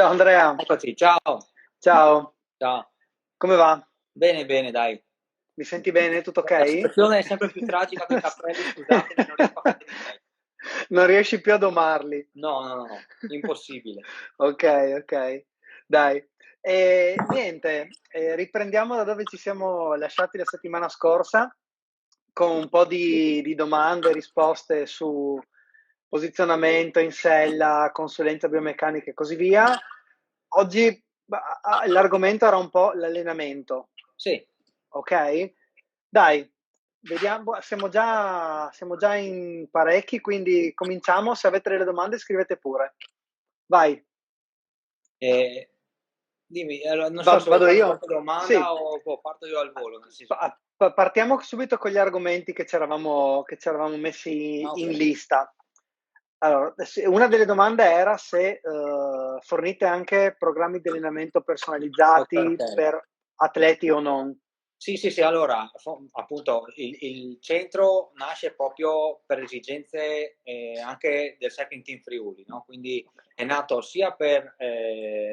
Ciao Andrea, Eccoci, ciao. ciao, Ciao. come va? Bene, bene, dai. Mi senti bene? Tutto La ok? situazione è sempre più tragica coi capelli, scusatemi, non riesco a farli in fretta. Non riesci più a domarli. No, no, no, no, impossibile. Ok, ok, dai. E niente, riprendiamo da dove ci siamo lasciati la settimana scorsa con un po' di domande e risposte su posizionamento in sella, consulenza biomeccanica e così via. Oggi l'argomento era un po' l'allenamento. Sì, Ok? Dai, vediamo, siamo già in parecchi, quindi cominciamo. Se avete delle domande, scrivete pure. Vai, ehm, dimmi, allora non so se vuoi vado fare io? qualche domanda Sì. o parto io al volo, nel senso che Partiamo subito con gli argomenti che ci eravamo messi in okay, lista. Allora, una delle domande era se fornite anche programmi di allenamento personalizzati okay. per atleti o non. Sì, sì, sì, allora appunto il centro nasce proprio per esigenze, anche del Cycling Team Friuli, no, quindi è nato sia per,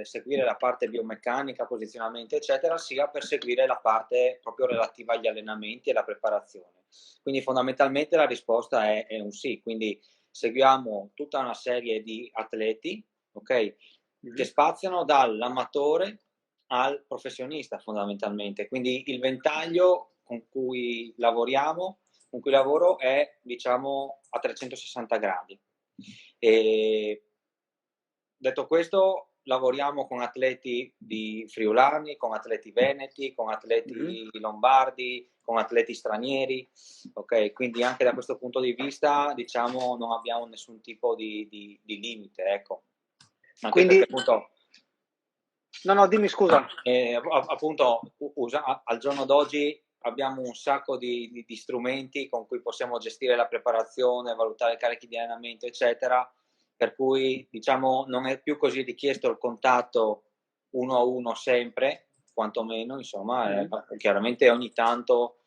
seguire la parte biomeccanica, posizionamento eccetera, sia per seguire la parte proprio relativa agli allenamenti e la preparazione. Quindi fondamentalmente la risposta è un sì, quindi seguiamo tutta una serie di atleti, okay, che Mhm. spaziano dall'amatore al professionista fondamentalmente. Quindi il ventaglio con cui lavoro è diciamo a 360 gradi. E detto questo, lavoriamo con atleti di friulani, con atleti veneti, con Mhm. atleti lombardi, con atleti stranieri, ok? Quindi anche da questo punto di vista, diciamo, non abbiamo nessun tipo di limite, ecco. Anche perché Quindi, appunto no, no, dimmi scusa. appunto al giorno d'oggi abbiamo un sacco di strumenti con cui possiamo gestire la preparazione, valutare carichi di allenamento, eccetera, per cui diciamo non è più così richiesto il contatto uno a uno sempre, quantomeno, insomma, Mhm. chiaramente ogni tanto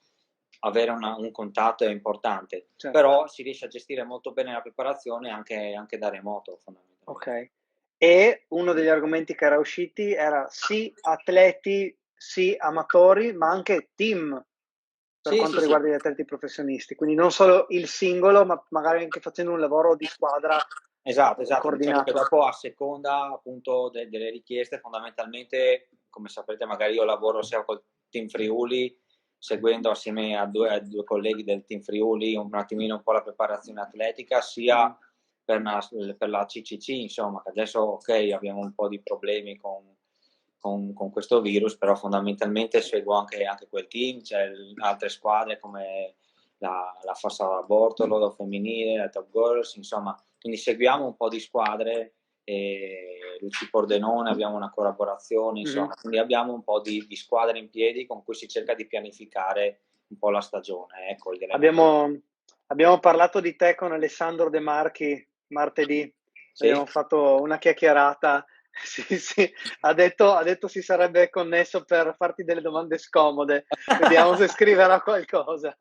avere un contatto è importante, Certo, però si riesce a gestire molto bene la preparazione anche da remoto, fondamentalmente. ok. E uno degli argomenti che era usciti era sì atleti, sì amatori, ma anche team per Sì, sì, quanto sì. riguarda gli atleti professionisti. Quindi non solo il singolo, ma magari anche facendo un lavoro di squadra Esatto, esatto. Diciamo che coordinato. dopo a seconda appunto delle richieste, fondamentalmente, come saprete magari io lavoro sia col Team Friuli, seguendo assieme a due colleghi del Team Friuli un attimino un po' la preparazione atletica, Mhm. sia per la CCC, insomma, che adesso ok, abbiamo un po' di problemi con questo virus, però fondamentalmente seguo anche quel team, c'è altre squadre come la Fossa Bortolo femminile, la Top Girls, insomma, quindi seguiamo un po' di squadre, Luci Pordenone, abbiamo una collaborazione, Mhm. insomma, quindi abbiamo un po' di squadre in piedi con cui si cerca di pianificare un po' la stagione, ecco, gli allenamenti. Abbiamo parlato di te con Alessandro De Marchi martedì, Sì? abbiamo fatto una chiacchierata. Sì, sì, ha detto si sarebbe connesso per farti delle domande scomode. Vediamo se scriverà qualcosa.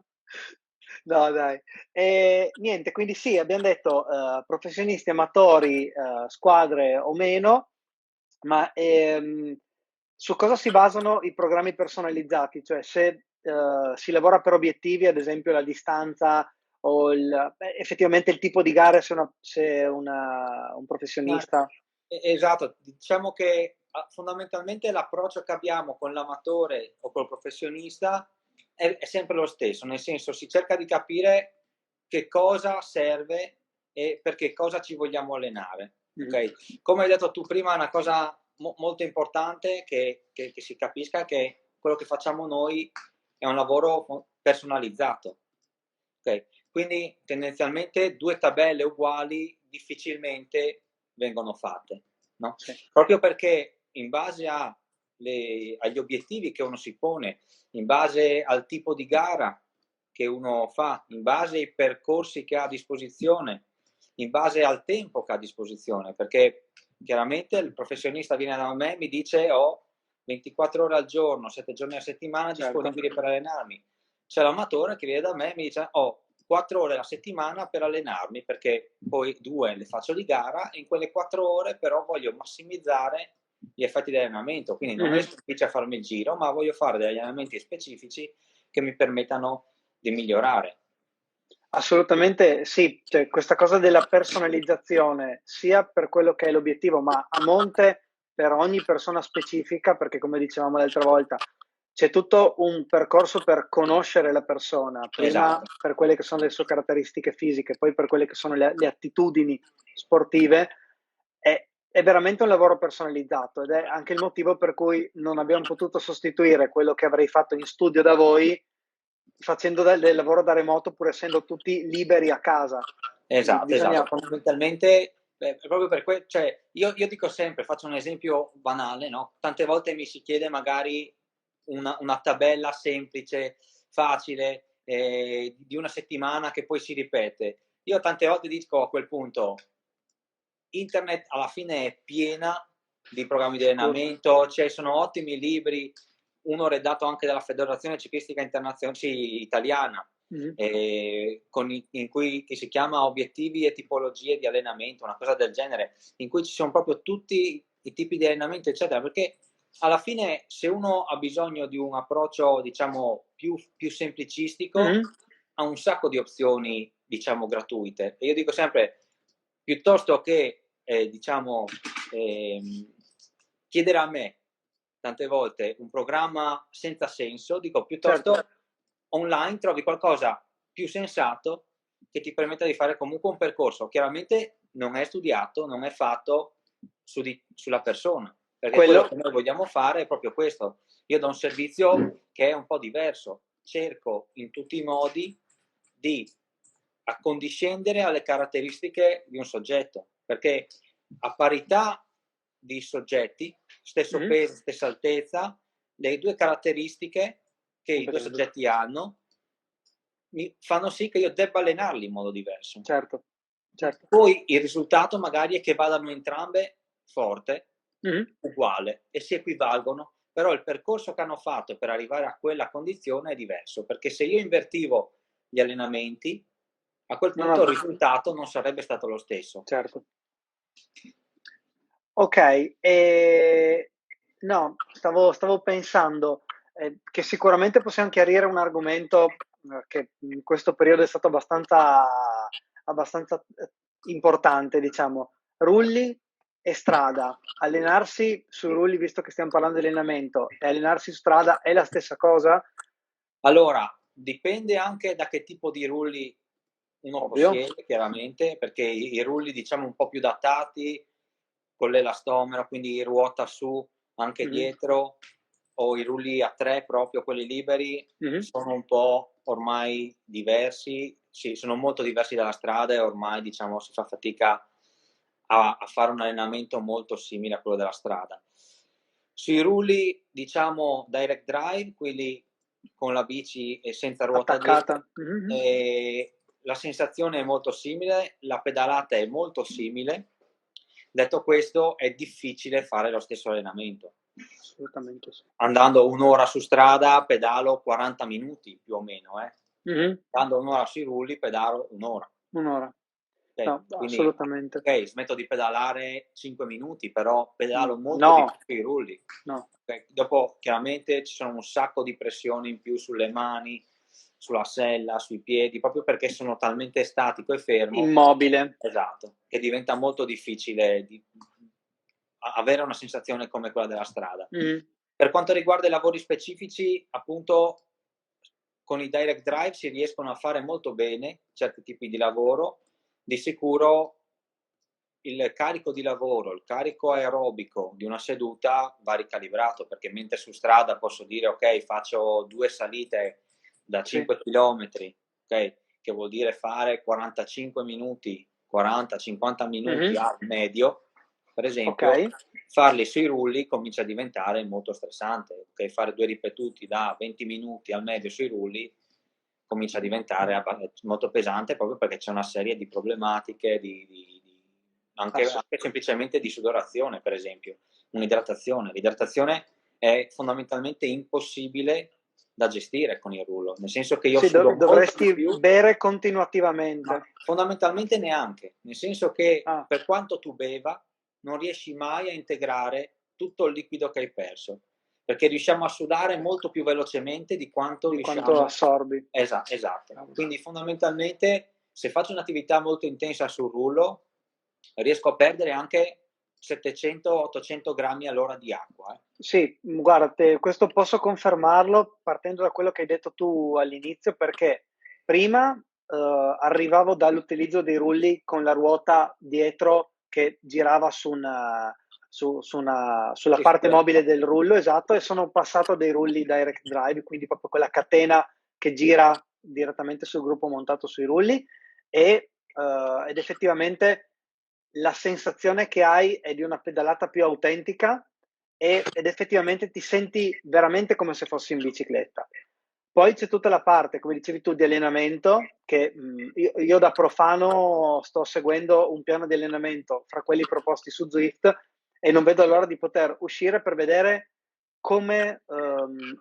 No, dai. E, niente, quindi sì, abbiamo detto professionisti, amatori, squadre o meno, ma su cosa si basano i programmi personalizzati? Cioè se si lavora per obiettivi, ad esempio la distanza o effettivamente il tipo di gara se un Ma professionista. esatto, diciamo che fondamentalmente l'approccio che abbiamo con l'amatore o col professionista è sempre lo stesso, nel senso si cerca di capire che cosa serve e per che cosa ci vogliamo allenare. Mhm. Ok? Come hai detto tu prima, è una cosa molto importante che si capisca che quello che facciamo noi è un lavoro personalizzato. Okay? Quindi tendenzialmente due tabelle uguali difficilmente vengono fatte, no? Sì, Proprio perché in base agli obiettivi che uno si pone, in base al tipo di gara che uno fa, in base ai percorsi che ha a disposizione, in base al tempo che ha a disposizione, perché chiaramente il professionista viene da me e mi dice ho 24 ore al giorno, 7 giorni a settimana certo. disponibili per allenarmi. C'è l'amatore che viene da me e mi dice ho 4 ore alla settimana per allenarmi, perché poi 2 le faccio di gara e in quelle 4 ore però voglio massimizzare gli effetti di allenamento, quindi non è semplice a farmi il giro, ma voglio fare degli allenamenti specifici che mi permettano di migliorare. Assolutamente sì, cioè, questa cosa della personalizzazione sia per quello che è l'obiettivo, ma a monte per ogni persona specifica, perché come dicevamo l'altra volta, c'è tutto un percorso per conoscere la persona, prima Esatto. per quelle che sono le sue caratteristiche fisiche, poi per quelle che sono le attitudini sportive. È veramente un lavoro personalizzato ed è anche il motivo per cui non abbiamo potuto sostituire quello che avrei fatto in studio da voi facendo del lavoro da remoto pur essendo tutti liberi a casa. Quindi Esatto, bisogna... fondamentalmente proprio per cioè io dico sempre, faccio un esempio banale, no? Tante volte mi si chiede magari una tabella semplice, facile, di una settimana che poi si ripete. Io tante volte dico a quel punto, internet alla fine è piena di programmi di allenamento, cioè sono ottimi libri, uno redatto anche dalla Federazione Ciclistica Italiana, in cui che si chiama Obiettivi e tipologie di allenamento, una cosa del genere, in cui ci sono proprio tutti i tipi di allenamento, eccetera, perché alla fine se uno ha bisogno di un approccio, diciamo, più semplicistico, ha un sacco di opzioni, diciamo, gratuite. E io dico sempre, piuttosto che, diciamo, chiedere a me tante volte un programma senza senso, dico piuttosto online trovi qualcosa più sensato che ti permetta di fare comunque un percorso. Chiaramente non è studiato, non è fatto sulla persona, perché quello che noi vogliamo fare è proprio questo. Io do un servizio che è un po' diverso, cerco in tutti i modi di accondiscendere alle caratteristiche di un soggetto, perché a parità di soggetti, stesso peso, stessa altezza, le due caratteristiche che i due soggetti hanno mi fanno sì che io debba allenarli in modo diverso. Certo. Poi il risultato magari è che vadano entrambe forte, uguale, e si equivalgono, però il percorso che hanno fatto per arrivare a quella condizione è diverso, perché se io invertivo gli allenamenti, a quel punto il risultato non sarebbe stato lo stesso. Certo. Ok, no, stavo pensando che sicuramente possiamo chiarire un argomento che in questo periodo è stato abbastanza importante, diciamo. Rulli e strada. Allenarsi sui rulli, visto che stiamo parlando di allenamento, e allenarsi su strada è la stessa cosa? Allora, dipende anche da che tipo di rulli uno possiede, chiaramente, perché i rulli, diciamo, un po' più datati, con l'elastomero, quindi ruota su anche dietro, o i rulli a 3 proprio, quelli liberi, sono un po' ormai diversi, sì, sono molto diversi dalla strada e ormai, diciamo, si fa fatica a fare un allenamento molto simile a quello della strada. Sui rulli, diciamo, direct drive, quelli con la bici e senza ruota attaccata. dietro, la sensazione è molto simile, la pedalata è molto simile. Detto questo, è difficile fare lo stesso allenamento. Assolutamente sì. Andando un'ora su strada, pedalo 40 minuti più o meno. Andando un'ora sui rulli, pedalo un'ora. Un'ora. No, Quindi, assolutamente. ok, smetto di pedalare 5 minuti, però pedalo molto di più sui rulli. Dopo, chiaramente, ci sono un sacco di pressioni in più sulle mani, sulla sella, sui piedi, proprio perché sono talmente statico e fermo. Immobile. Esatto, che diventa molto difficile avere una sensazione come quella della strada. Per quanto riguarda i lavori specifici, appunto, con i direct drive si riescono a fare molto bene certi tipi di lavoro. Di sicuro il carico di lavoro, il carico aerobico di una seduta va ricalibrato, perché mentre su strada posso dire ok, faccio 2 salite da 5 chilometri, ok, che vuol dire fare 45 minuti, 40-50 minuti al medio, per esempio, farli sui rulli comincia a diventare molto stressante, ok, fare 2 ripetuti da 20 minuti al medio sui rulli comincia a diventare molto pesante, proprio perché c'è una serie di problematiche, anche semplicemente di sudorazione, per esempio, un'idratazione. L'idratazione è fondamentalmente impossibile da gestire con il rullo, nel senso che io Sì, sudo molto dovresti di più, bere ma continuativamente. fondamentalmente neanche, nel senso che Ah, per quanto tu beva, non riesci mai a integrare tutto il liquido che hai perso, perché riusciamo a sudare molto più velocemente di quanto di quanto riusciamo assorbi. esatto. Cavolo. Quindi fondamentalmente se faccio un'attività molto intensa sul rullo, riesco a perdere anche 700-800 grammi all'ora di acqua. Sì, guarda, questo posso confermarlo partendo da quello che hai detto tu all'inizio, perché prima arrivavo dall'utilizzo dei rulli con la ruota dietro che girava sulla Sì, sì, parte mobile del rullo, esatto, e sono passato a dei rulli direct drive, quindi proprio quella catena che gira direttamente sul gruppo montato sui rulli ed effettivamente la sensazione che hai è di una pedalata più autentica ed effettivamente ti senti veramente come se fossi in bicicletta. Poi c'è tutta la parte, come dicevi tu, di allenamento, che io da profano sto seguendo un piano di allenamento fra quelli proposti su Zwift e non vedo l'ora di poter uscire per vedere come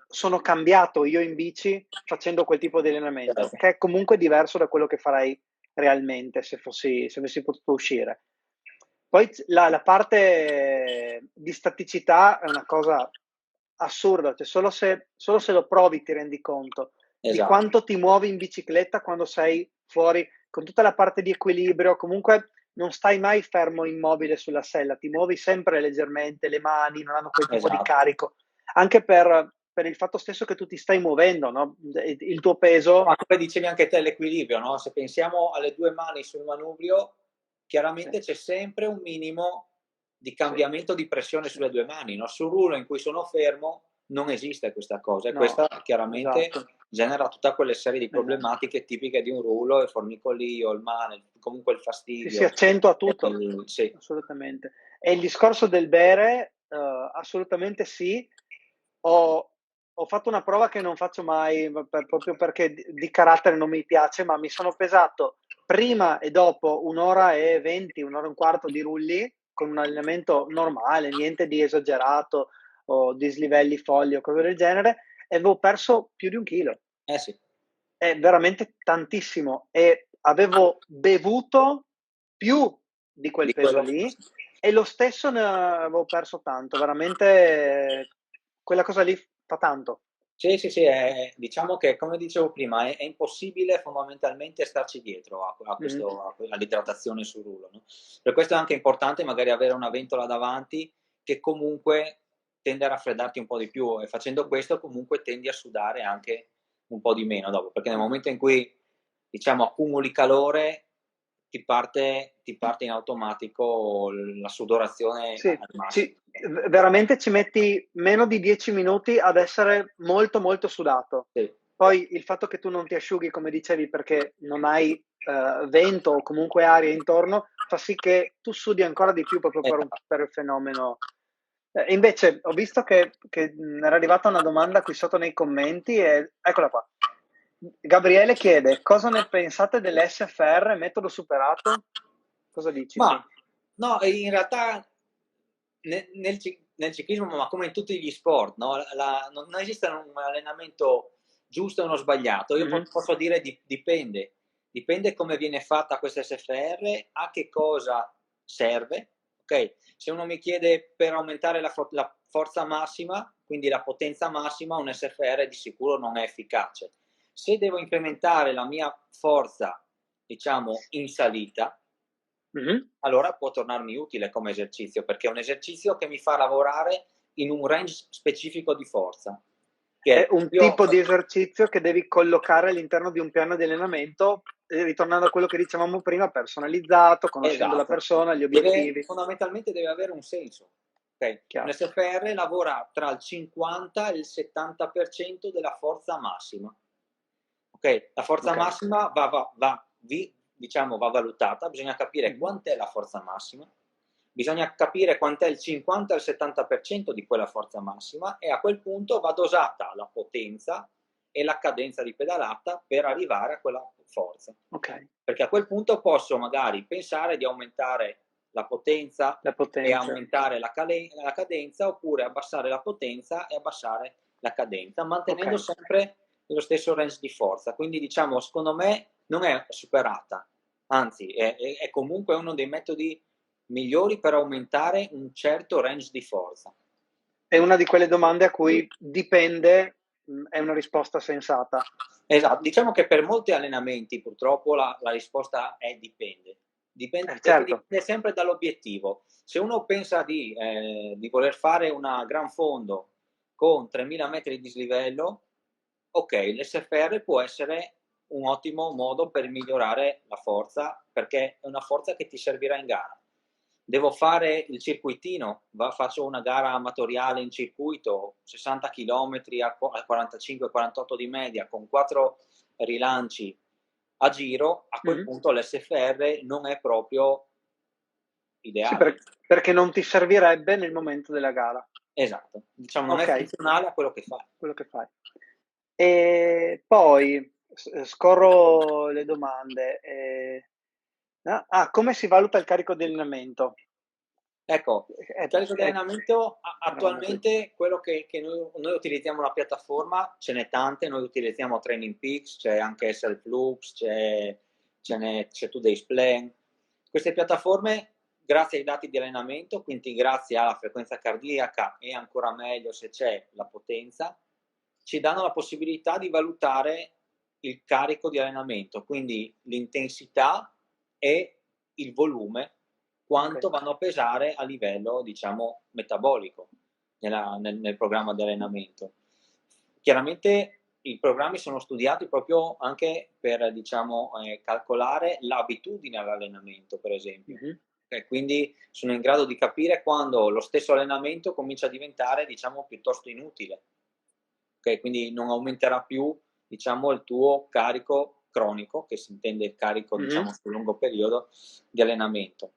sono cambiato io in bici facendo quel tipo di allenamento, certo. che è comunque diverso da quello che farei realmente se avessi potuto uscire. Poi la parte di staticità è una cosa assurda, cioè solo se lo provi ti rendi conto di Esatto. quanto ti muovi in bicicletta quando sei fuori, con tutta la parte di equilibrio, comunque non stai mai fermo immobile sulla sella, ti muovi sempre leggermente, le mani non hanno quel tipo di Esatto. carico, anche per il fatto stesso che tu ti stai muovendo, no? Il tuo peso. Ma come dicevi anche te, l'equilibrio, no? Se pensiamo alle due mani sul manubrio, Sì, chiaramente c'è sempre un minimo di sì, cambiamento di pressione sì. sulle due mani, no? Sul rullo in cui sono fermo non esiste questa cosa e No, questa chiaramente esatto, genera tutta quella serie di esatto. problematiche tipiche di un rullo, il formicolio, il male, comunque il Si fastidio. accentua tutto, Sì, assolutamente. E il discorso del bere, assolutamente sì. Ho, ho fatto una prova che non faccio mai proprio perché di carattere non mi piace, ma mi sono pesato prima e dopo un'ora e 20, un'ora e un quarto di rulli con un allenamento normale, niente di esagerato o dislivelli folli o cose del genere, e avevo perso più di 1 chilo. eh sì, È veramente tantissimo e avevo bevuto più di quel di peso quello. lì e lo stesso ne avevo perso tanto, veramente quella cosa lì fa tanto. Sì, sì, sì, diciamo che come dicevo prima è impossibile fondamentalmente starci dietro Mhm. all'idratazione sul rullo, no? Per questo è anche importante magari avere una ventola davanti che comunque tende a raffreddarti un po' di più e facendo questo comunque tendi a sudare anche un po' di meno dopo, perché nel momento in cui diciamo accumuli calore ti parte in automatico la sudorazione Sì, al massimo. veramente ci metti meno di 10 minuti ad essere molto molto sudato. Sì, Poi il fatto che tu non ti asciughi, come dicevi, perché non hai vento o comunque aria intorno, fa sì che tu sudi ancora di più proprio esatto. per il fenomeno. Invece ho visto che era arrivata una domanda qui sotto nei commenti e eccola qua. Gabriele chiede: cosa ne pensate dell'SFR, metodo superato? Cosa dici? Ma no, in realtà nel ciclismo, ma come in tutti gli sport, no? Non esiste un allenamento giusto e uno sbagliato. Io Mhm. posso dire dipende. Dipende come viene fatta questa SFR, a che cosa serve. Okay? Se uno mi chiede per aumentare la forza massima, quindi la potenza massima, un SFR di sicuro non è efficace. Se devo incrementare la mia forza, diciamo, in salita, Mhm. allora può tornarmi utile come esercizio, perché è un esercizio che mi fa lavorare in un range specifico di forza. È Che un io tipo di esercizio che devi collocare all'interno di un piano di allenamento, ritornando a quello che dicevamo prima, personalizzato, conoscendo la esatto, persona, gli obiettivi. fondamentalmente deve avere un senso. Okay? Un Chiaro. SFR lavora tra il 50 e il 70% della forza massima. Okay? La forza Ok. massima diciamo, va valutata, bisogna capire Mhm. quant'è la forza massima, bisogna capire quant'è il 50 al 70% di quella forza massima e a quel punto va dosata la potenza e la cadenza di pedalata per arrivare a quella forza. Ok. Perché a quel punto posso magari pensare di aumentare la potenza La e potenza. aumentare la cadenza oppure abbassare la potenza e abbassare la cadenza, mantenendo Ok. sempre lo stesso range di forza. Quindi diciamo, secondo me non è superata, anzi è comunque uno dei metodi migliori per aumentare un certo range di forza. È una di quelle domande a cui dipende, è una risposta sensata. Esatto, diciamo che per molti allenamenti purtroppo la risposta è dipende. Perché Certo. dipende sempre dall'obiettivo. Se uno pensa di voler fare una gran fondo con 3000 metri di dislivello, ok, l'SFR può essere un ottimo modo per migliorare la forza, perché è una forza che ti servirà in gara. Devo fare il circuitino, faccio una gara amatoriale in circuito, 60 km a 45-48 di media con 4 rilanci a giro, a quel Mhm. punto l'SFR non è proprio Sì, ideale. perché non ti servirebbe nel momento della gara. Esatto, diciamo non è Ok, funzionale a quello che fai. quello che fai. E poi scorro le domande. Come si valuta il carico di allenamento? Ecco, il carico di È allenamento grande qui. attualmente quello che noi utilizziamo la piattaforma, ce n'è tante, noi utilizziamo Training Peaks, c'è anche Self Loops, c'è Today's Plan. Queste piattaforme, grazie ai dati di allenamento, quindi grazie alla frequenza cardiaca e ancora meglio se c'è la potenza, ci danno la possibilità di valutare il carico di allenamento, quindi l'intensità e il volume, quanto Okay. vanno a pesare a livello, diciamo, metabolico nel programma di allenamento. Chiaramente i programmi sono studiati proprio anche per, diciamo, calcolare l'abitudine all'allenamento, per esempio. Mh-mh. Quindi sono in grado di capire quando lo stesso allenamento comincia a diventare, diciamo, piuttosto inutile. Quindi non aumenterà più, diciamo, il tuo carico cronico, che si intende il carico, Mh-mh. diciamo, sul lungo periodo di allenamento.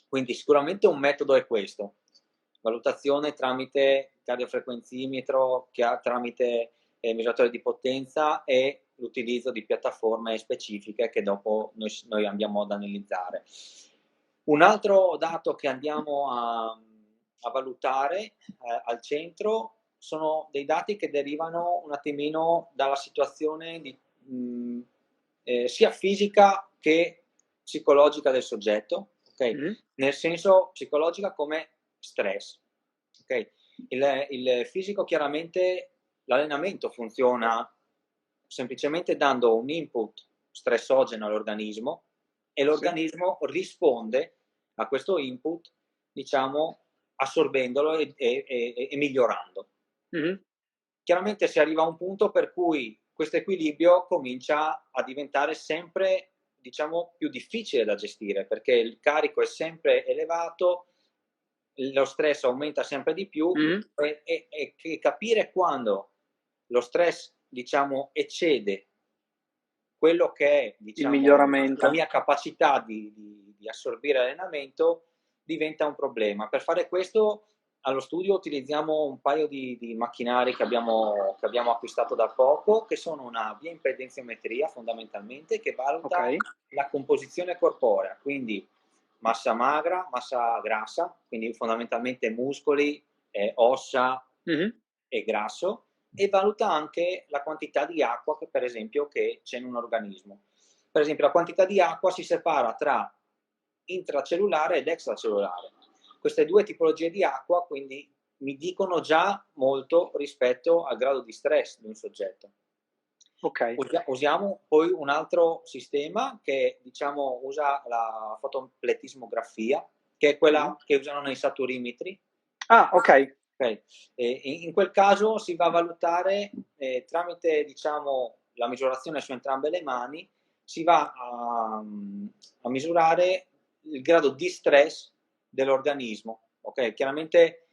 Quindi sicuramente un metodo è questo: valutazione tramite cardiofrequenzimetro, tramite misuratore di potenza e l'utilizzo di piattaforme specifiche che dopo noi andiamo ad analizzare. Un altro dato che andiamo a valutare al centro sono dei dati che derivano un attimino dalla situazione sia fisica che psicologica del soggetto, ok? Mh-mh. Nel senso psicologica come stress. Okay? Il fisico chiaramente, l'allenamento funziona semplicemente dando un input stressogeno all'organismo e Sì. l'organismo risponde a questo input, diciamo, assorbendolo e migliorando. Mh-mh. Chiaramente si arriva a un punto per cui questo equilibrio comincia a diventare sempre, diciamo, più difficile da gestire, perché il carico è sempre elevato, lo stress aumenta sempre di più Mh-mh. e capire quando lo stress, diciamo, eccede quello che è, Il diciamo, la miglioramento. mia capacità di assorbire l'allenamento diventa un problema. Per fare questo allo studio utilizziamo un paio di macchinari che abbiamo acquistato da poco, che sono una bioimpedenziometria fondamentalmente, che valuta Okay. la composizione corporea, quindi massa magra, massa grassa, quindi fondamentalmente muscoli, ossa Mh-mh. e grasso, e valuta anche la quantità di acqua che per esempio che c'è in un organismo. Per esempio la quantità di acqua si separa tra intracellulare ed extracellulare. Queste due tipologie di acqua quindi mi dicono già molto rispetto al grado di stress di un soggetto. Okay. Usiamo poi un altro sistema che diciamo usa la fotopletismografia, che è Mh-mh. quella che usano nei saturimetri. Okay. Okay. In quel caso si va a valutare, tramite diciamo la misurazione su entrambe le mani, si va a misurare il grado di stress dell'organismo, okay. Chiaramente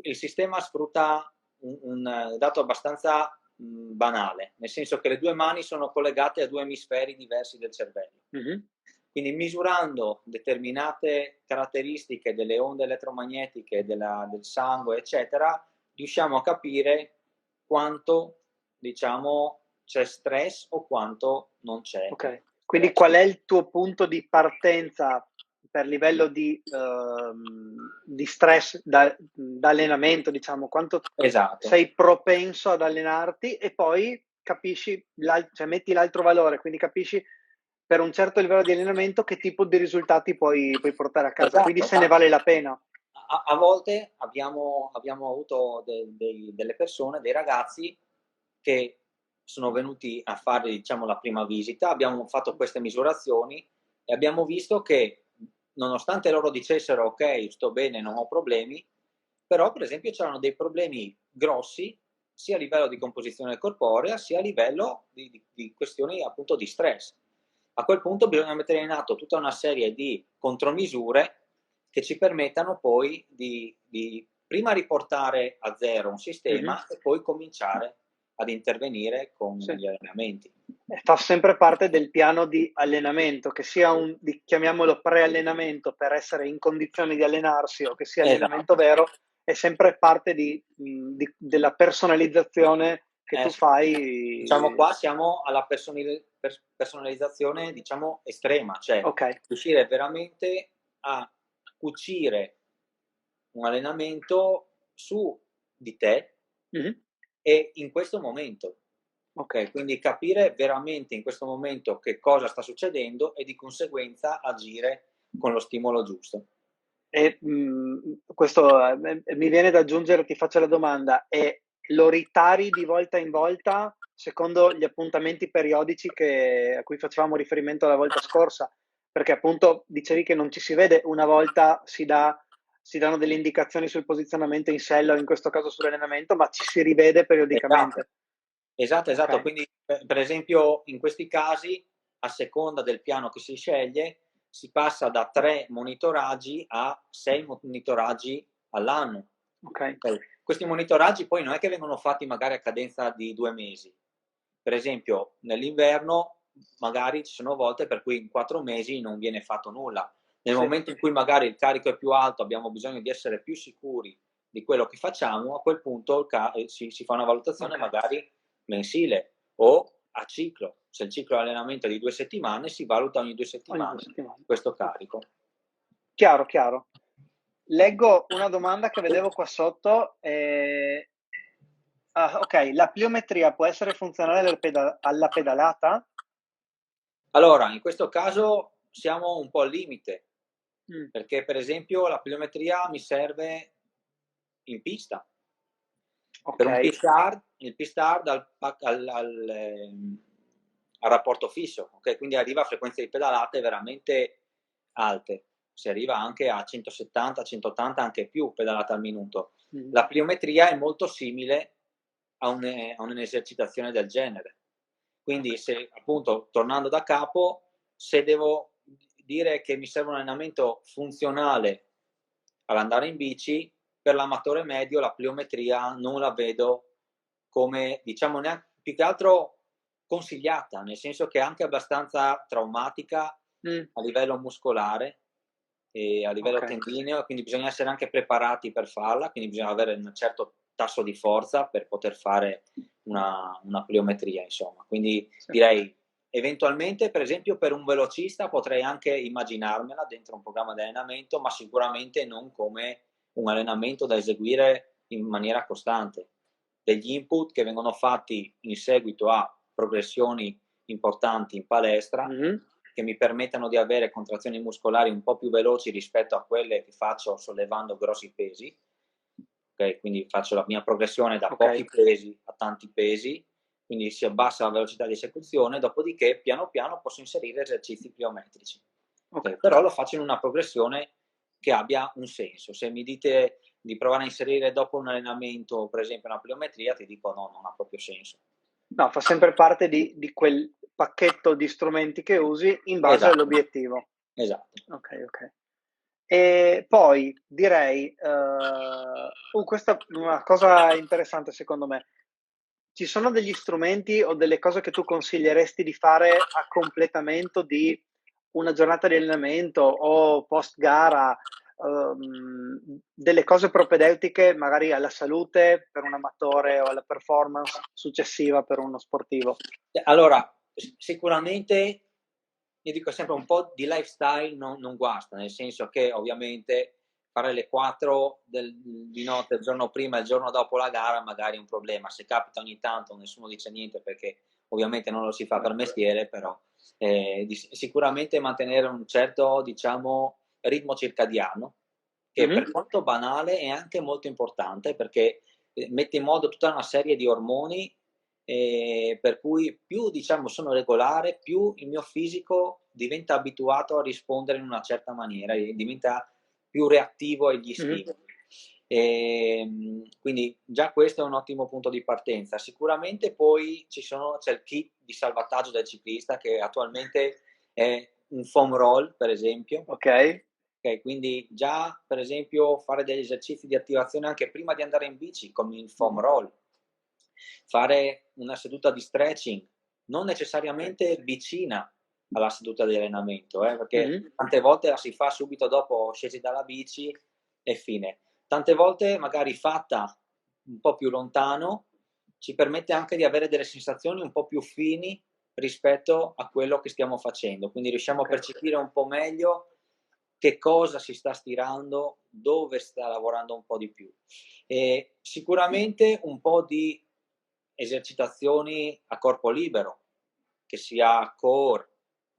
il sistema sfrutta un dato abbastanza, banale, nel senso che le 2 mani sono collegate a 2 emisferi diversi del cervello. Mh-mh. Quindi misurando determinate caratteristiche delle onde elettromagnetiche del sangue, eccetera, riusciamo a capire quanto, diciamo, c'è stress o quanto non c'è Okay. Quindi stress. qual è il tuo punto di partenza per livello di stress da allenamento, diciamo, quanto Esatto, sei propenso ad allenarti e poi capisci, cioè metti l'altro valore, quindi capisci per un certo livello di allenamento che tipo di risultati puoi portare a casa, quindi esatto. se ne vale la pena. A volte abbiamo avuto delle persone, dei ragazzi che sono venuti a fare, diciamo, la prima visita, abbiamo fatto queste misurazioni e abbiamo visto che nonostante loro dicessero ok, sto bene, non ho problemi, però per esempio c'erano dei problemi grossi sia a livello di composizione corporea sia a livello di questioni appunto di stress. A quel punto bisogna mettere in atto tutta una serie di contromisure che ci permettano poi di prima riportare a zero un Mhm. sistema e poi cominciare ad intervenire con Sì. gli allenamenti. Fa sempre parte del piano di allenamento, che sia chiamiamolo pre-allenamento per essere in condizioni di allenarsi o che sia allenamento Esatto. vero, è sempre parte della personalizzazione che tu Sì. Diciamo fai. qua siamo alla personalizzazione, diciamo, estrema, cioè Ok. riuscire veramente a cucire un allenamento su di te Mhm. e in questo momento. Ok. Okay, quindi capire veramente in questo momento che cosa sta succedendo e di conseguenza agire con lo stimolo giusto. E questo mi viene da aggiungere, ti faccio la domanda, e lo ritari di volta in volta secondo gli appuntamenti periodici a cui facevamo riferimento la volta scorsa? Perché appunto dicevi che non ci si vede una volta, si danno delle indicazioni sul posizionamento in sella o in questo caso sull'allenamento, ma ci si rivede Esatto, periodicamente. esatto, esatto. Ok, Quindi per esempio in questi casi, a seconda del piano che si sceglie, si passa da 3 monitoraggi a 6 monitoraggi all'anno. ok, Okay. Questi monitoraggi poi non è che vengono fatti magari a cadenza di 2 mesi. Per esempio nell'inverno magari ci sono volte per cui in 4 mesi non viene fatto nulla. Nel sì, momento in cui magari il carico è più alto, abbiamo bisogno di essere più sicuri di quello che facciamo, a quel punto si fa una valutazione ok. magari mensile o a ciclo. Se il ciclo di allenamento è di 2 settimane, si valuta ogni 2 Ogni due settimane settimane. questo Ok. carico. Chiaro, chiaro. Leggo una domanda che vedevo qua sotto. Ok, la pliometria può essere funzionale alla pedalata? Allora, in questo caso siamo un po' al limite, Mm, perché per esempio la pliometria mi serve in pista. Per ok, un P-Star, il P-Star al rapporto fisso, ok? Quindi arriva a frequenze di pedalate veramente alte, si arriva anche a 170, 180, anche più pedalate al minuto. mm, La pliometria è molto simile a un'esercitazione del genere. ok, Quindi se appunto tornando da capo, se devo dire che mi serve un allenamento funzionale all'andare in bici, per l'amatore medio la pliometria non la vedo come, diciamo, neanche più che altro consigliata, nel senso che è anche abbastanza traumatica mm, a livello muscolare e a ok, livello tendineo, quindi bisogna essere anche preparati per farla, quindi bisogna avere un certo tasso di forza per poter fare una pliometria, insomma. Quindi sì, direi eventualmente, per esempio, per un velocista potrei anche immaginarmela dentro un programma di allenamento, ma sicuramente non come un allenamento da eseguire in maniera costante. Degli input che vengono fatti in seguito a progressioni importanti in palestra mhm, che mi permettano di avere contrazioni muscolari un po' più veloci rispetto a quelle che faccio sollevando grossi pesi. Okay? Quindi faccio la mia progressione da ok, pochi pesi a tanti pesi, quindi si abbassa la velocità di esecuzione, dopodiché piano piano posso inserire esercizi pliometrici. ok. Okay? Però lo faccio in una progressione che abbia un senso. Se mi dite di provare a inserire dopo un allenamento, per esempio, una pliometria, ti dico no, non ha proprio senso. No, fa sempre parte di quel pacchetto di strumenti che usi in base Esatto, all'obiettivo. esatto. Ok, ok. E poi direi, questa è una cosa interessante secondo me. Ci sono degli strumenti o delle cose che tu consiglieresti di fare a completamento di una giornata di allenamento o post gara, delle cose propedeutiche magari alla salute per un amatore o alla performance successiva per uno sportivo? Allora, sicuramente io dico sempre un po' di lifestyle non guasta, nel senso che ovviamente fare le 4 di notte il giorno prima e il giorno dopo la gara magari è un problema. Se capita ogni tanto nessuno dice niente perché ovviamente non lo si fa per mestiere, però sicuramente mantenere un certo, diciamo, ritmo circadiano, che per quanto banale è anche molto importante perché mette in moto tutta una serie di ormoni, per cui più diciamo sono regolare, più il mio fisico diventa abituato a rispondere in una certa maniera e diventa più reattivo agli stimoli. Quindi già questo è un ottimo punto di partenza. Sicuramente poi c'è il kit di salvataggio del ciclista che attualmente è un foam roll, per esempio. Ok. Okay, quindi già per esempio fare degli esercizi di attivazione anche prima di andare in bici, come il foam roll, fare una seduta di stretching, non necessariamente vicina alla seduta di allenamento, perché tante volte la si fa subito dopo scesi dalla bici e fine. Tante volte magari fatta un po' più lontano ci permette anche di avere delle sensazioni un po' più fini rispetto a quello che stiamo facendo, quindi riusciamo a percepire un po' meglio che cosa si sta stirando, dove sta lavorando un po' di più. E sicuramente un po' di esercitazioni a corpo libero, che sia core,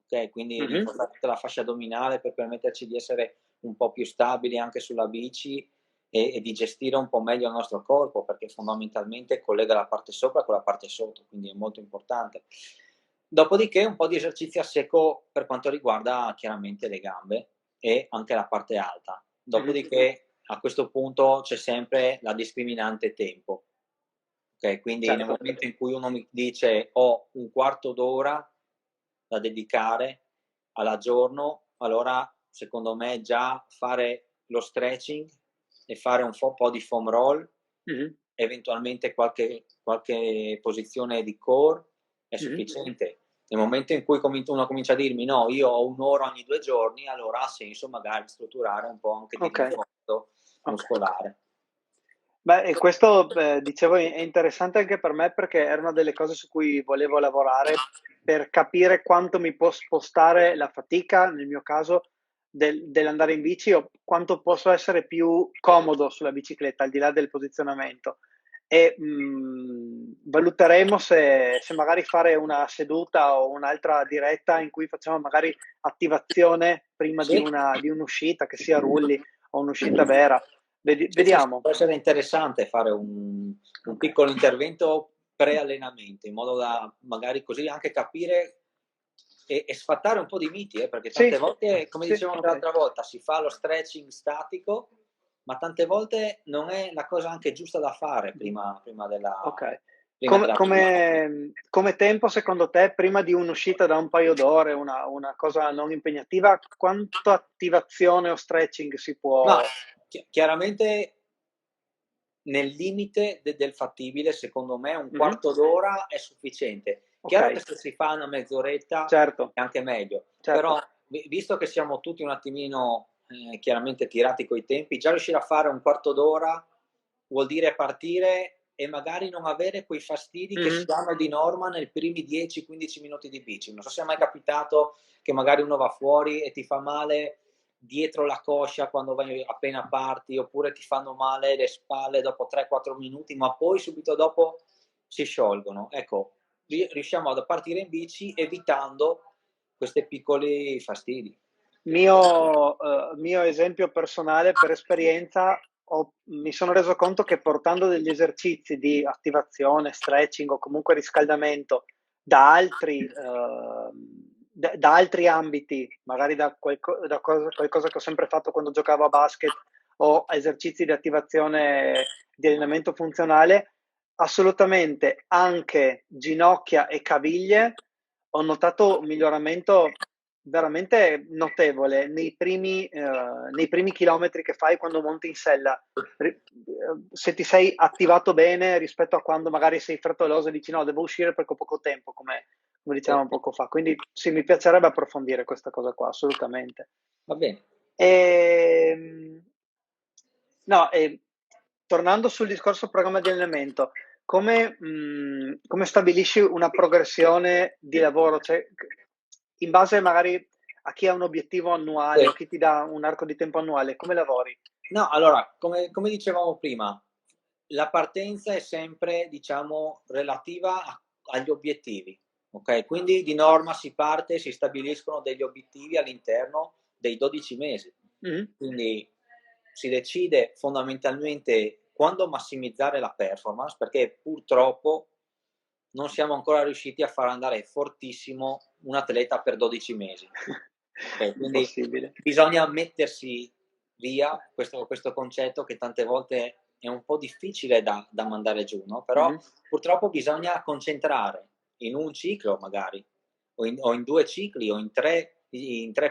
okay? Quindi rinforzare tutta la fascia addominale per permetterci di essere un po' più stabili anche sulla bici e di gestire un po' meglio il nostro corpo, perché fondamentalmente collega la parte sopra con la parte sotto, quindi è molto importante. Dopodiché un po' di esercizi a secco per quanto riguarda chiaramente le gambe e anche la parte alta. Dopodiché a questo punto c'è sempre la discriminante tempo. Okay, quindi nel momento in cui uno mi dice: "Ho un quarto d'ora da dedicare alla giorno", allora secondo me già fare lo stretching e fare un po' di foam roll, eventualmente qualche posizione di core è sufficiente. Nel momento in cui uno comincia a dirmi: "No, io ho 1 ora ogni 2 giorni", allora ha senso magari strutturare un po' anche di rinforzo muscolare. Beh, e questo, dicevo, è interessante anche per me perché era una delle cose su cui volevo lavorare per capire quanto mi può spostare la fatica, nel mio caso, dell'andare in bici o quanto posso essere più comodo sulla bicicletta, al di là del posizionamento. E valuteremo se magari fare una seduta o un'altra diretta in cui facciamo magari attivazione prima Sì. di un'uscita, che sia rulli o un'uscita vera. Sì, Vediamo. può essere interessante fare un piccolo intervento pre-allenamento, in modo da magari così anche capire e sfatare un po' di miti, perché tante volte, come dicevamo l'altra volta, si fa lo stretching statico, ma tante volte non è la cosa anche giusta da fare prima della Come tempo secondo te, prima di un'uscita da un paio d'ore, una cosa non impegnativa, quanta attivazione o stretching si No, può? chiaramente nel limite del fattibile, secondo me un quarto d'ora è sufficiente. Chiaro che se si fa una mezz'oretta è anche meglio, però visto che siamo tutti un attimino chiaramente tirati coi tempi, già riuscire a fare un quarto d'ora vuol dire partire e magari non avere quei fastidi che si hanno di norma nei primi 10-15 minuti di bici. Non so se è mai capitato che magari uno va fuori e ti fa male dietro la coscia quando vai appena parti, oppure ti fanno male le spalle dopo 3-4 minuti, ma poi subito dopo si sciolgono. Ecco, riusciamo a partire in bici evitando questi piccoli fastidi. Mio esempio personale per esperienza, mi sono reso conto che portando degli esercizi di attivazione, stretching o comunque riscaldamento da altri ambiti, magari da qualcosa che ho sempre fatto quando giocavo a basket o esercizi di attivazione di allenamento funzionale, assolutamente anche ginocchia e caviglie ho notato un miglioramento veramente notevole nei primi chilometri che fai quando monti in sella. Se ti sei attivato bene rispetto a quando magari sei frettoloso e dici no, devo uscire perché ho poco tempo, come dicevamo poco fa. Quindi sì, mi piacerebbe approfondire questa cosa qua, assolutamente. Va bene. No, tornando sul discorso programma di allenamento, come stabilisci una progressione di lavoro? Cioè, in base magari a chi ha un obiettivo annuale Sì. o chi ti dà un arco di tempo annuale, come lavori? No, allora, come dicevamo prima, la partenza è sempre, diciamo, relativa agli obiettivi, ok? Quindi di norma si parte, si stabiliscono degli obiettivi all'interno dei 12 mesi. Mh-mh. Quindi si decide fondamentalmente quando massimizzare la performance, perché purtroppo non siamo ancora riusciti a far andare fortissimo un atleta per 12 mesi. Okay, quindi Impossibile. bisogna mettersi via questo concetto che tante volte è un po' difficile da mandare giù, no, però Mh-mh. purtroppo bisogna concentrare in un ciclo magari, o in 2 cicli, o in tre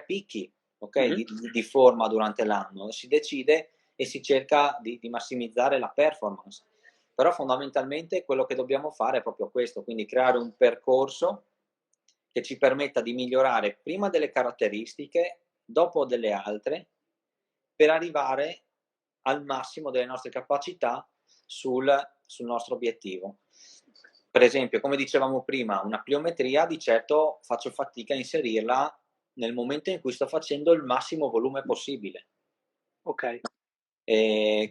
picchi, okay, Mh-mh. di forma durante l'anno. Si decide e si cerca di massimizzare la performance. Però fondamentalmente quello che dobbiamo fare è proprio questo, quindi creare un percorso che ci permetta di migliorare prima delle caratteristiche, dopo delle altre, per arrivare al massimo delle nostre capacità sul nostro obiettivo. Per esempio, come dicevamo prima, una pliometria di certo faccio fatica a inserirla nel momento in cui sto facendo il massimo volume possibile. Okay.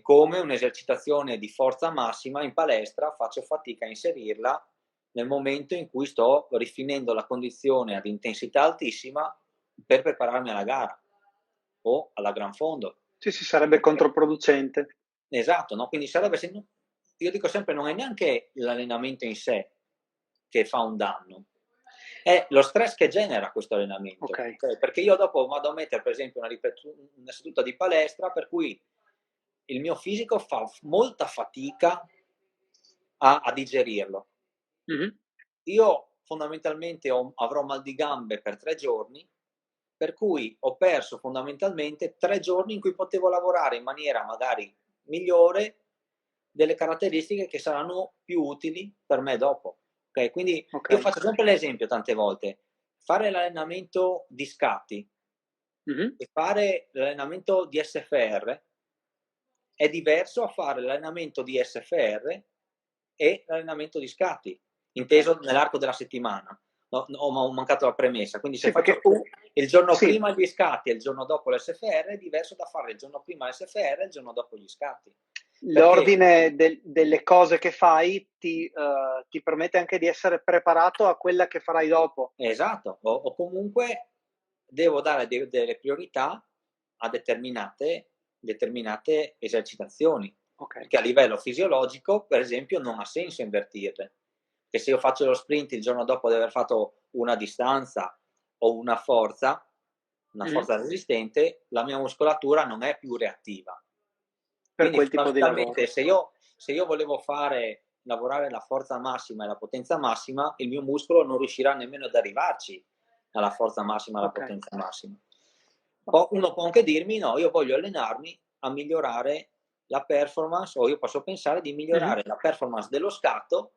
Come un'esercitazione di forza massima in palestra faccio fatica a inserirla nel momento in cui sto rifinendo la condizione ad intensità altissima per prepararmi alla gara o alla gran fondo. Sì, sì, sarebbe Okay. controproducente. Esatto, no, quindi sarebbe se no io dico sempre non è neanche l'allenamento in sé che fa un danno, è lo stress che genera questo allenamento, Okay. okay, perché io dopo vado a mettere per esempio una seduta di palestra per cui il mio fisico fa molta fatica a digerirlo. Mh-mh. Io fondamentalmente avrò mal di gambe per 3 giorni, per cui ho perso fondamentalmente 3 giorni in cui potevo lavorare in maniera magari migliore delle caratteristiche che saranno più utili per me dopo. Okay, quindi io Okay. faccio sempre l'esempio tante volte: fare l'allenamento di scatti Mh-mh. e fare l'allenamento di SFR è diverso a fare l'allenamento di SFR e l'allenamento di scatti, Okay. inteso nell'arco della settimana. No, no, ho mancato la premessa. Quindi se Sì, faccio perché u il giorno sì, prima gli scatti e il giorno dopo l'SFR è diverso da fare il giorno prima l'SFR e il giorno dopo gli scatti. Perché l'ordine delle cose che fai ti permette anche di essere preparato a quella che farai dopo. esatto, o comunque devo dare delle priorità a determinate esercitazioni, Okay. perché a livello fisiologico, per esempio, non ha senso invertirle. Che se io faccio lo sprint il giorno dopo di aver fatto una distanza o una Mh-mh. forza resistente, la mia muscolatura non è più reattiva. Per Quindi quel tipo di fondamentalmente lavoro. se io volevo lavorare la forza massima e la potenza massima, il mio muscolo non riuscirà nemmeno ad arrivarci alla forza massima, alla Okay. potenza massima. Ma Uno può anche dirmi: "No, io voglio allenarmi a migliorare la performance", o io posso pensare di mh-mh. migliorare la performance dello scatto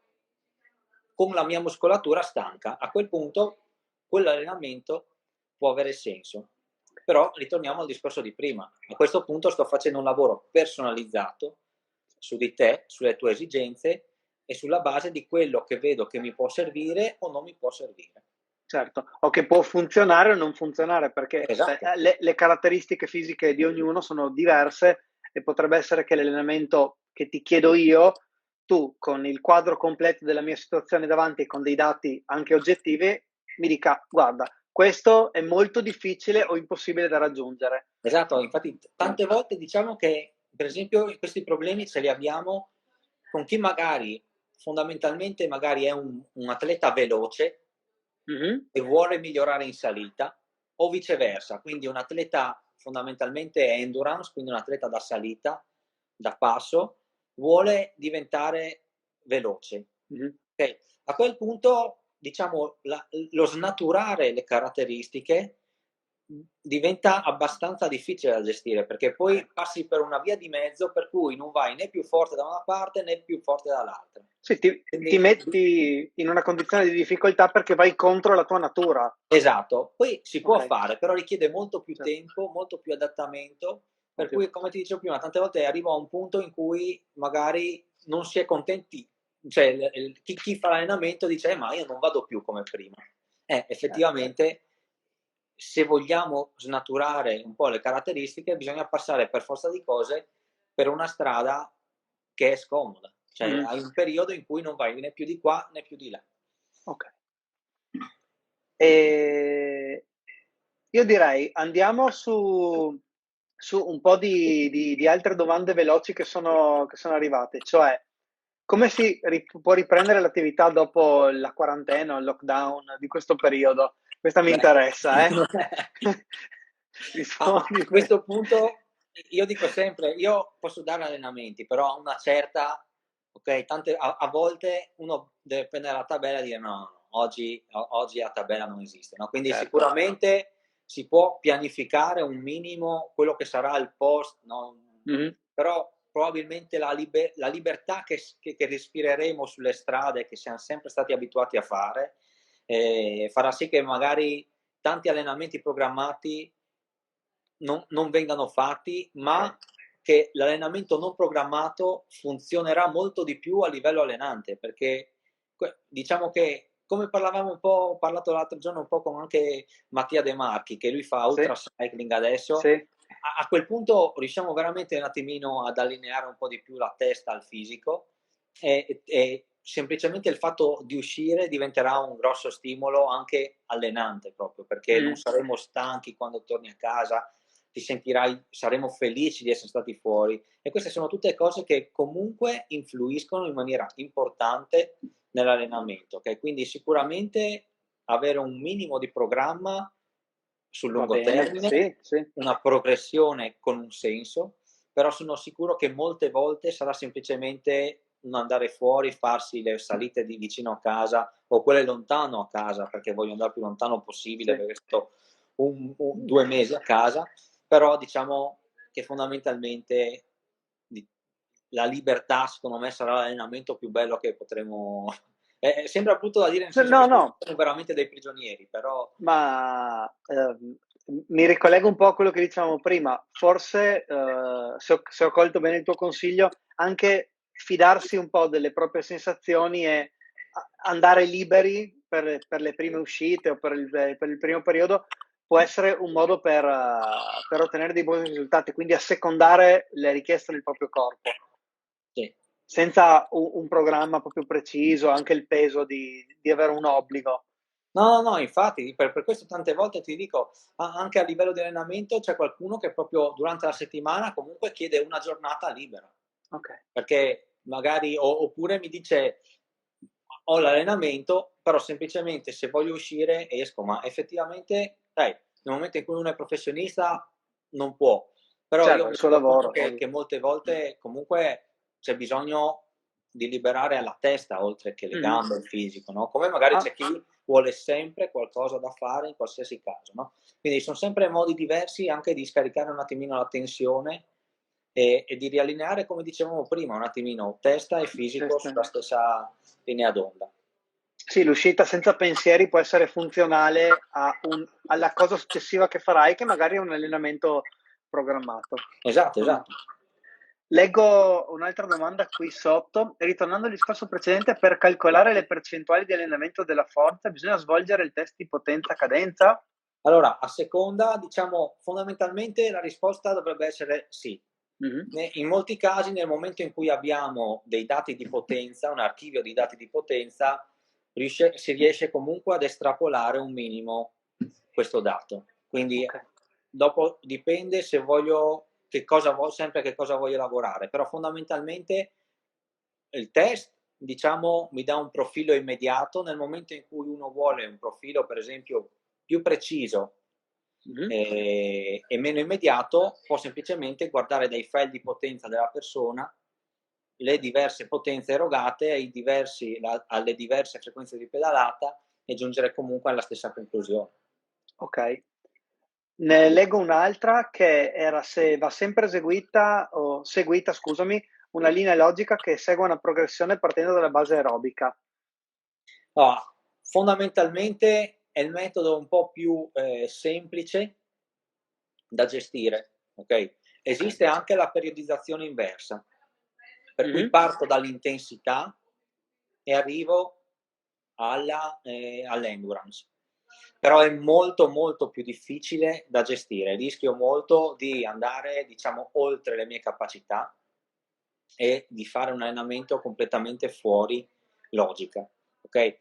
con la mia muscolatura stanca. A quel punto quell'allenamento può avere senso. Però ritorniamo al discorso di prima. A questo punto sto facendo un lavoro personalizzato su di te, sulle tue esigenze e sulla base di quello che vedo che mi può servire o non mi può servire. Certo, o che può funzionare o non funzionare, perché, Esatto, le caratteristiche fisiche di ognuno sono diverse e potrebbe essere che l'allenamento che ti chiedo io, tu con il quadro completo della mia situazione davanti e con dei dati anche oggettivi, mi dica: "Guarda, questo è molto difficile o impossibile da raggiungere." esatto. Infatti Mh. tante volte diciamo che, per esempio, questi problemi ce li abbiamo con chi magari fondamentalmente magari è un atleta veloce Mh-mh. e vuole migliorare in salita, o viceversa, quindi un atleta fondamentalmente endurance, quindi un atleta da salita, da passo, vuole diventare veloce. Mh-mh. Okay. A quel punto, diciamo, lo snaturare le caratteristiche diventa abbastanza difficile da gestire, perché Okay. poi passi per una via di mezzo per cui non vai né più forte da una parte né più forte dall'altra. Sì, ti Quindi metti in una condizione di difficoltà perché vai contro la tua natura. esatto, poi si può Okay, fare, però richiede molto più certo, tempo, molto più adattamento, per ovvio. cui come ti dicevo prima, tante volte arrivo a un punto in cui magari non si è contenti, cioè chi fa l'allenamento dice: ma io non vado più come prima". Eh, Effettivamente se vogliamo snaturare un po' le caratteristiche, bisogna passare per forza di cose per una strada che è scomoda. Cioè, hai un periodo in cui non vai né più di qua né più di là. Ok. E io direi andiamo su un po' di altre domande veloci che sono arrivate, cioè come può riprendere l'attività dopo la quarantena o il lockdown di questo periodo? Questa mi Beh, interessa, eh? a questo punto io dico sempre, io posso dare allenamenti, però a una certa, ok, a volte uno deve prendere la tabella e dire no, oggi la tabella non esiste, no? Quindi Certo. sicuramente si può pianificare un minimo quello che sarà il post, no? Però probabilmente la libertà che respireremo sulle strade, che siamo sempre stati abituati a fare, farà sì che magari tanti allenamenti programmati non vengano fatti, ma che l'allenamento non programmato funzionerà molto di più a livello allenante, perché diciamo che come ho parlato l'altro giorno un po' con anche Mattia De Marchi, che lui fa ultra cycling adesso, sì. a quel punto riusciamo veramente un attimino ad allineare un po' di più la testa al fisico e semplicemente il fatto di uscire diventerà un grosso stimolo anche allenante proprio, perché non saremo stanchi quando torni a casa, saremo felici di essere stati fuori e queste sono tutte cose che comunque influiscono in maniera importante nell'allenamento, okay? Quindi sicuramente avere un minimo di programma sul lungo termine, una progressione con un senso, però sono sicuro che molte volte sarà semplicemente un andare fuori, farsi le salite di vicino a casa o quelle lontano a casa, perché voglio andare più lontano possibile, perché sto 2 mesi a casa, però diciamo che fondamentalmente la libertà secondo me sarà l'allenamento più bello che potremo sembra brutto da dire, nel senso che siamo veramente dei prigionieri, però ma mi ricollego un po' a quello che dicevamo prima, forse se ho colto bene il tuo consiglio, anche fidarsi un po' delle proprie sensazioni e andare liberi per le prime uscite o per il primo periodo può essere un modo per ottenere dei buoni risultati, quindi assecondare le richieste del proprio corpo. sì. Senza un programma proprio preciso, anche il peso di avere un obbligo. No, infatti, per questo tante volte ti dico, anche a livello di allenamento c'è qualcuno che proprio durante la settimana comunque chiede una giornata libera. Okay. Perché magari oppure mi dice: "Ho l'allenamento, però semplicemente se voglio uscire esco", ma effettivamente, sai, nel momento in cui uno è professionista non può. Però io Certo, è il mi suo rendo conto lavoro, che molte volte comunque c'è bisogno di liberare la testa oltre che le gambe, il fisico, no, come magari c'è chi vuole sempre qualcosa da fare in qualsiasi caso, no, quindi son sempre modi diversi anche di scaricare un attimino la tensione e di riallineare, come dicevamo prima, un attimino testa e fisico sulla stessa linea d'onda. Sì, l'uscita senza pensieri può essere funzionale alla cosa successiva che farai, che magari è un allenamento programmato. Esatto. Leggo un'altra domanda qui sotto. Ritornando al discorso precedente, per calcolare le percentuali di allenamento della forza bisogna svolgere il test di potenza-cadenza? Allora, a seconda, diciamo, fondamentalmente la risposta dovrebbe essere sì. In molti casi, nel momento in cui abbiamo dei dati di potenza, un archivio di dati di potenza, si riesce comunque ad estrapolare un minimo questo dato. Quindi dopo dipende se voglio sempre che cosa voglio lavorare, però fondamentalmente il test, diciamo, mi dà un profilo immediato. Nel momento in cui uno vuole un profilo, per esempio, più preciso e meno immediato, può semplicemente guardare dai file di potenza della persona le diverse potenze erogate alle diverse frequenze di pedalata e giungere comunque alla stessa conclusione. Ok. Ne leggo un'altra che era se va sempre seguita, scusami, una linea logica che segue una progressione partendo dalla base aerobica. Fondamentalmente è il metodo un po' più semplice da gestire, ok? Esiste anche la periodizzazione inversa, per cui parto dall'intensità e arrivo all'endurance. però è molto molto più difficile da gestire, rischio molto di andare, diciamo, oltre le mie capacità e di fare un allenamento completamente fuori logica, ok?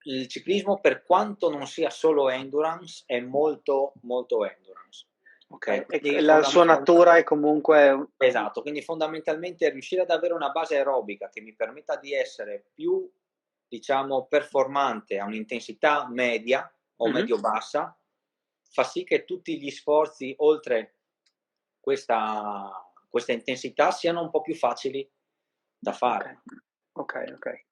Il ciclismo, per quanto non sia solo endurance, è molto molto endurance. Ok, e Quindi la sua natura è comunque... esatto, quindi fondamentalmente riuscire ad avere una base aerobica che mi permetta di essere più, diciamo, performante a un'intensità media o medio-bassa, fa sì che tutti gli sforzi oltre questa intensità siano un po' più facili da fare. Ok.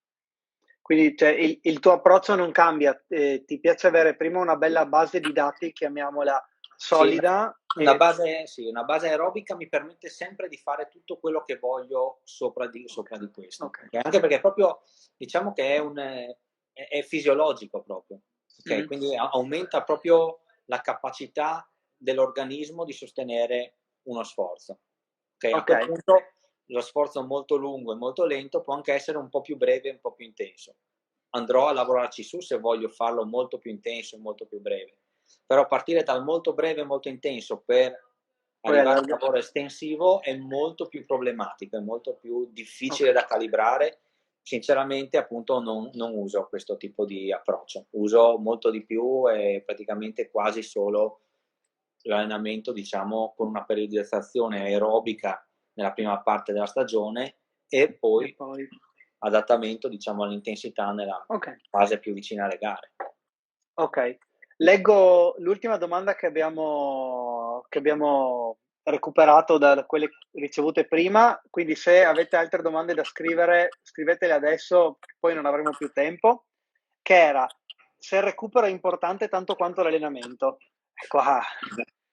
Quindi cioè, il tuo approccio non cambia, ti piace avere prima una bella base di dati, chiamiamola Sì, solida, una e... base, sì, una base aerobica mi permette sempre di fare tutto quello che voglio sopra di questo. Ok. Anche perché proprio, diciamo che è fisiologico proprio, ok? Quindi aumenta proprio la capacità dell'organismo di sostenere uno sforzo. Ok, a Ok, quel punto lo sforzo molto lungo e molto lento può anche essere un po' più breve e un po' più intenso. Andrò a lavorarci su se voglio farlo molto più intenso e molto più breve. Però partire dal molto breve e molto intenso per poi arrivare a un lavoro estensivo è molto più problematico, è molto più difficile da calibrare. Sinceramente, appunto, non uso questo tipo di approccio. Uso molto di più e praticamente quasi solo l'allenamento, diciamo, con una periodizzazione aerobica nella prima parte della stagione e e poi poi... adattamento, diciamo, all'intensità nella Ok, fase più vicina alle gare. ok. Leggo l'ultima domanda che abbiamo recuperato da quelle ricevute prima, quindi se avete altre domande da scrivere, scrivetele adesso, poi non avremo più tempo, che era se il recupero è importante tanto quanto l'allenamento. Ecco,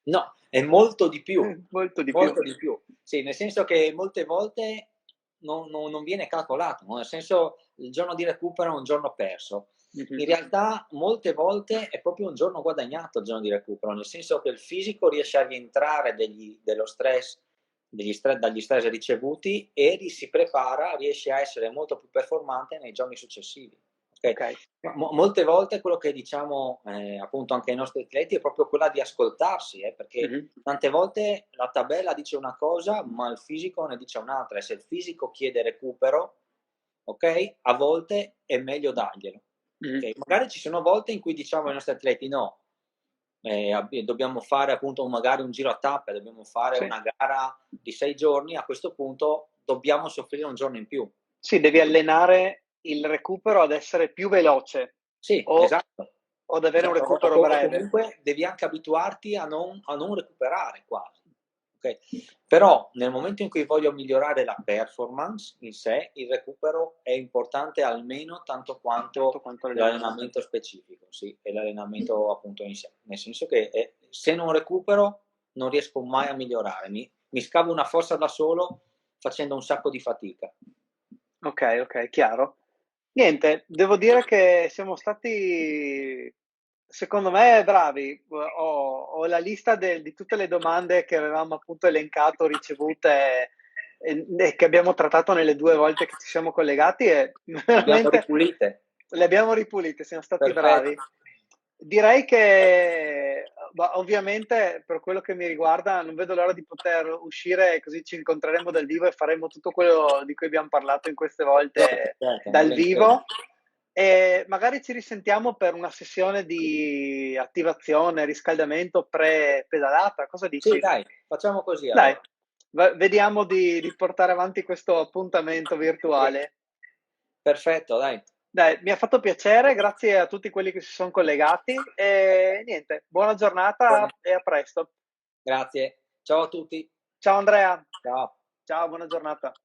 No, è molto di più, molto di più. molto di più. Sì, nel senso che molte volte non viene calcolato, no? Nel senso il giorno di recupero è un giorno perso. Mhm. In realtà molte volte è proprio un giorno guadagnato il giorno di recupero, nel senso che il fisico riesce a rientrare dello stress, dagli stress ricevuti e si prepara, riesce a essere molto più performante nei giorni successivi. Okay? Ok, Molte volte quello che diciamo appunto anche ai nostri atleti è proprio quella di ascoltarsi, perché mhm. tante volte la tabella dice una cosa, ma il fisico ne dice un'altra, e se il fisico chiede recupero, ok, a volte è meglio darglielo. Mhm. Okay? Magari ci sono volte in cui diciamo ai nostri atleti no, dobbiamo fare appunto magari un giro a tappe, dobbiamo fare Sì. una gara di 6 giorni, a questo punto dobbiamo soffrire un giorno in più. Sì, devi allenare il recupero ad essere più veloce Sì, o, esatto. o ad avere un Esatto. recupero breve. Comunque devi anche abituarti a non recuperare quasi. Okay? Però nel momento in cui voglio migliorare la performance in sé, il recupero è importante almeno tanto Tanto quanto quanto l'allenamento. l'allenamento specifico, sì, e l'allenamento appunto in sé. Nel senso che se non recupero non riesco mai a migliorare, mi scavo una fossa da solo facendo un sacco di fatica. Ok, chiaro. Niente, devo dire che siamo stati, secondo me, bravi. Ho la lista di tutte le domande che avevamo appunto elencato, ricevute e che abbiamo trattato nelle 2 volte che ci siamo collegati e Abbiamo veramente ripulite. le abbiamo ripulite, siamo stati Perfetto. bravi. Direi che, ovviamente, per quello che mi riguarda, non vedo l'ora di poter uscire, così ci incontreremo dal vivo e faremo tutto quello di cui abbiamo parlato in queste volte Certo, dal volentieri. vivo. E magari ci risentiamo per una sessione di attivazione, riscaldamento pre-pedalata. Cosa Sì, dici? dai, facciamo così Dai, allora. vediamo di portare avanti questo appuntamento virtuale. Perfetto, dai. Dai, mi ha fatto piacere, grazie a tutti quelli che si sono collegati e niente, buona giornata Bene. e a presto. Grazie. Ciao a tutti. Ciao Andrea, Ciao. ciao, buona giornata.